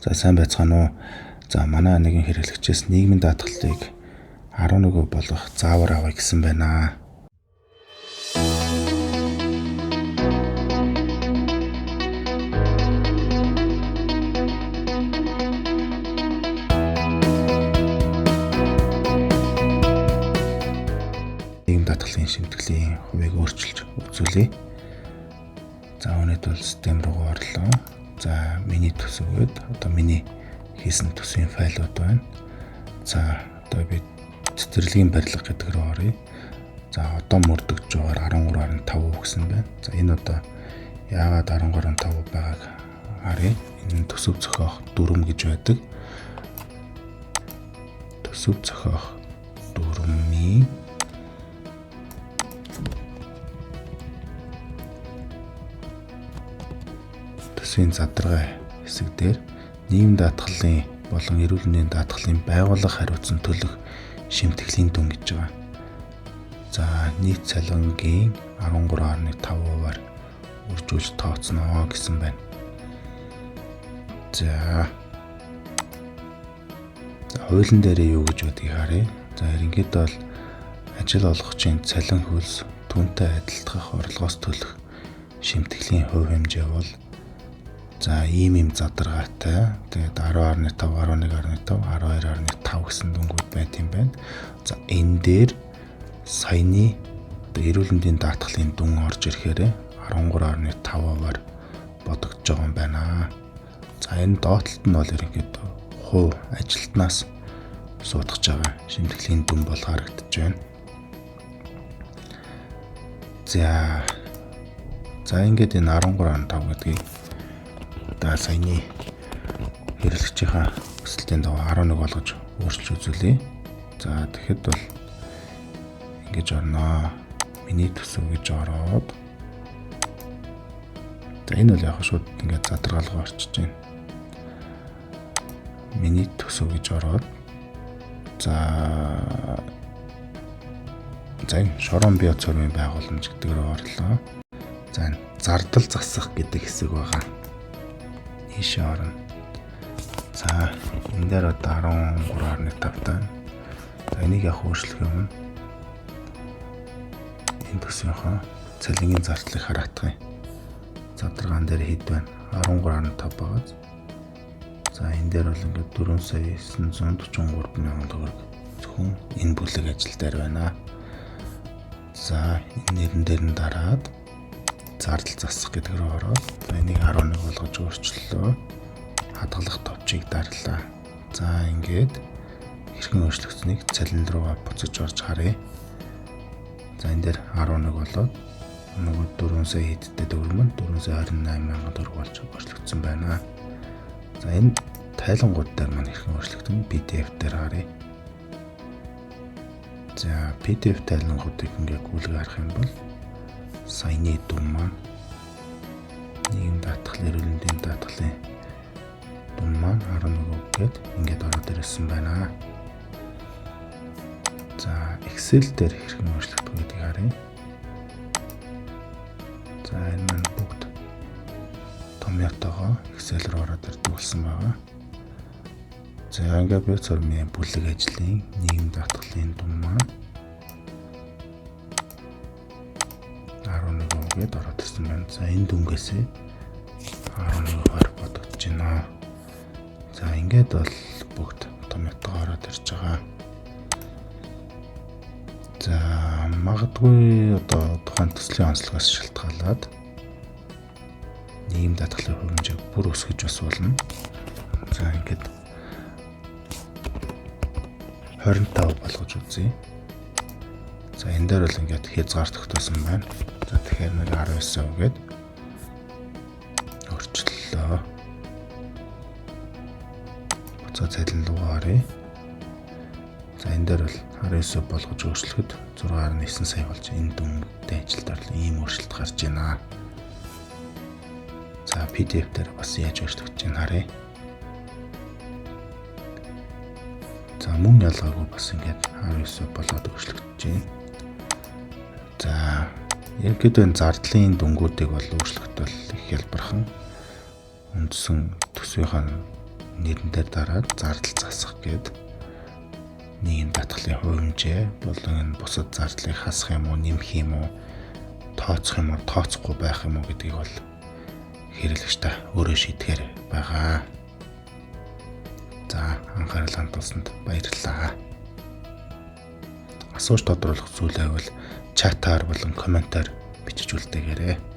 За сайн байцгаана уу. За манай нэгэн хэрэглэгчээс нийгмийн даатгалыг 11 болох заавар авъя гэсэн байна. Нийгмийн даатгалын шимтгэлийн хувийг өөрчилж үзүүлье. За өнөөдөр бол систем руу орлоо. За миний төсөвөд одоо миний хийсэн төсвийн файлууд байна. За одоо би цэцэрлэгийн барилга гэдэг рүү оръё. За одоо мөрдөгж байгаа 13.5% гэсэн байна. За энэ одоо яагаад 13.5% байгааг харъя. Энэ төсөв зохиох дүрм гэж байдаг. Төсөв зохиох дүрмийн төсвийн задрагаа хэсэг дээр нийгмийн даатгалын болон эрүүл мэндийн даатгалын байгууллага хариуцсан төлөх шимтгэлийн дүн гэж байгаа. За нийт цалингийн 13.5%-аар үржүүлж тооцноо гэсэн байна. За хуулийн дээр юу гэж байдгийг харъя. За ерөнхийдөө бол ажил олгогчийн цалин хөлс түүнтэй адилдах орлогоос төлөх шимтгэлийн хувь хэмжээ бол за ийм задаргаатай. Тэгээд 10.5, 11.5, 12.5 гэсэн дүнгууд байт юм байна. За энэ дээр саяны эрүүл мэндийн даатгалын дүн орж ирэхээр 13.5%-аар бодогдож байгаа юм байна. За энэ доотлолт нь бол ерөнхийдөө хувь ажилтнаас суудгаж байгаа шимтгэлийн дүн бол харагдаж байна. За ингээд энэ 13.5 гэдгийг одоо саяны хэрэглэгчийн өсөлтийн дагуу 11 болгож өөрчилж үзүүлье. За тэгэхэд бол ингэж орноо. Миний төсөв гэж ороод. За энэ бол яг шууд ингээд задрагалгаа орчиж байна. Миний төсөв гэж ороод. За шорон био цорын байгууламж гэдэг рүү орлоо. За зардал засах гэдэг хэсэг байгаа. Ийшээ орно. За энэ дээр одоо 13.5 таа. За энийг яг өөрчлөх юм. Энэ төсвийнхөө цалингийн зардлыг хараадах юм. Задрагаан дээр хэд байна? 13.5 байгаа. За энэ дээр бол ингээд 4,943,000 төгрөг зөвхөн энэ бүлэг ажил дээр байна. За энэ нэрэн дээр нь дараад зардал засах гэдэг рүү ороод энийг 11 болгож өөрчлөлөө. Хадгалах товчийг дарлаа. За ингээд хэрхэн өөрчлөгдсөнийг цалин руугаа буцаж орж харъя. За энэ дээр 11 болоод нөгөө 4 сая хэдтэй төгрөг нь 428,000 төгрөг болж өөрчлөгдсөн байна. За энэ тайлангууд дээр маань хэрхэн өөрчлөгдөн PDF дээр харъя. За PDF тайлангуудыг ингээд гүйлгээ харах юм бол саяны дүн маань нийгэм даатгал, эрүүл мэндийн даатгалын дүн маань 11 гээд ингээд ороод ирсэн байна. За Excel дээр хэрхэн өөрчлөгдөх гэдгийг харъя. За энэ маань бүгд томьёотойгоо Excel руу ороод ирдэг болсон байгаа. За ингээд био цорын бүлэг ажлын нийгэм даатгалын дүн маань 11 гээд ороод ирсэн байна. За энэ дүнгээсээ 11-аар бодогдож байна. За ингээд бол бүгд томьёотойгоо ороод ирж байгаа. За магадгүй одоо тухайн төслийн онцлогоос шалтгаалаад нийгэм даатгалын хувь хэмжээг бүр өсгөж бас болно. За ингээд 25 болгож үзье. За энэ дээр бол ингээд хязгаар тогтоосон байна. За тэгэхээр нэг 19% гээд өөрчлөлөө. Буцаа цалин руугаа оръё. За энэ дээр бол 19% болгож өөрчлөхөд 6.9 сая болж энэ дүнтэй ажилд орлоо. Ийм өөрчлөлт гарч байна. За PDF дээр бас яаж өөрчлөгдөж байгааг харъя. За мөн ялгаагүй бас ингээд 19% болоод өөрчлөгдөж байна. За ерөнхийдөө энэ зардлын дүнгуудыг бол өөрчлөхөд бол их хялбархан үндсэн төсвийнхаа нэрэн дээр дараад зардал засах гээд нийгэм татгалын хувь хэмжээ болон бусад зардлыг хасах юм уу, нэмэх юм уу, тооцох юм уу, тооцохгүй байх юм уу гэдгийг бол хэрэглэгч та өөрөө шийдэхээр байгаа. За, анхаарал хандуулсанд баярлалаа. Асууж тодруулах зүйл байвал чатаар болон комментаар бичиж үлдээгээрэй.